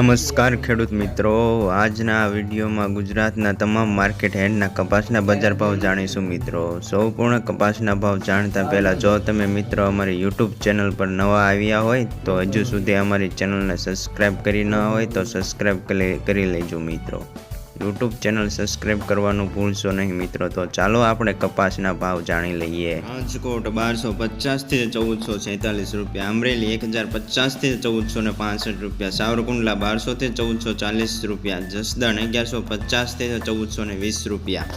નમસ્કાર ખેડૂત મિત્રો, આજના આ વિડીયોમાં ગુજરાતના તમામ માર્કેટ યાર્ડના કપાસના બજાર ભાવ જાણીશું મિત્રો। સંપૂર્ણ કપાસના ભાવ જાણતા પહેલાં જો તમે મિત્રો અમારી યુટ્યુબ ચેનલ પર નવા આવ્યા હોય તો હજુ સુધી અમારી ચેનલને સબસ્ક્રાઈબ કરી ન હોય તો સબસ્ક્રાઈબ કરી લેજો મિત્રો। યુટ્યુબ ચેનલ સબસ્ક્રાઈબ કરવાનું ભૂલશો નહીં મિત્રો। તો ચાલો આપણે કપાસના ભાવ જાણી લઈએ। રાજકોટ 1250 થી 1446 રૂપિયા, અમરેલી 1050 થી 1465 રૂપિયા, સાવરકુંડલા 1200 થી 1440 રૂપિયા, જસદણ 1150 થી 1420 રૂપિયા,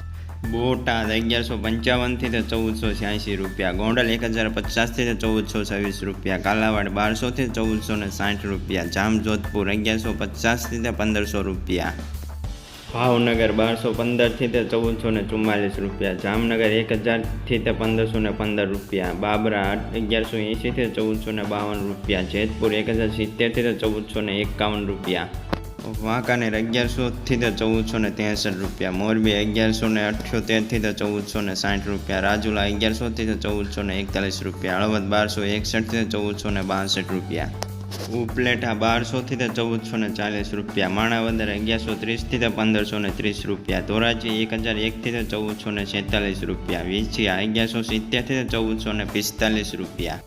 બોટાદ 1155 થી 1486 રૂપિયા, ગોંડલ 1050 થી 1426 રૂપિયા, કાલાવાડ 1200 થી 1460 રૂપિયા, જામજોધપુર 1150 થી 1500 રૂપિયા, ભાવનગર 1215 થી 1444 રૂપિયા, જામનગર 1000 થી 1515 રૂપિયા, બાબરા 1180 થી 1452 રૂપિયા, જેતપુર 1070 થી 1451 રૂપિયા, વાંકાનેર 1100 થી 1463 રૂપિયા, મોરબી 1178 થી 1460 રૂપિયા, રાજુલા 1100 થી 1441 રૂપિયા, હળવદ 1261 થી 1462 રૂપિયા, ઉપલેટા 1200 થી 1440 રૂપિયા, માણાવદર 1130 થી 1530 રૂપિયા, ધોરાજી 1001 થી 1446 રૂપિયા, વિછિયા 1170 થી 1445 રૂપિયા,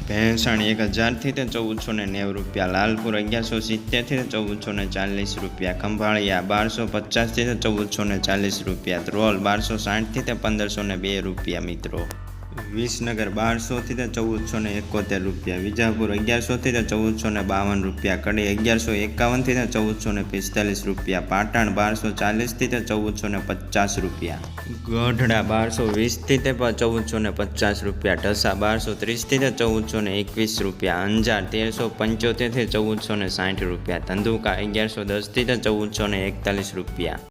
ભેંસાણ 1000 થી 1490 રૂપિયા, લાલપુર 1170 થી 1440 રૂપિયા, ખંભાળિયા 1250 થી 1440 રૂપિયા, ધ્રોલ 1260 થી 1502 રૂપિયા મિત્રો, વિસનગર 1200 થી 1471 રૂપિયા, વિજાપુર 1100 થી 1452 રૂપિયા, કડી 1151 થી 1445 રૂપિયા, પાટણ 1240 થી 1450 રૂપિયા, ગઢડા 1220 થી 1450 રૂપિયા, ઢસા 1230 થી 1421 રૂપિયા, અંજાર 1375 થી 1460 રૂપિયા, ધંધુકા 1110 થી 1441 રૂપિયા।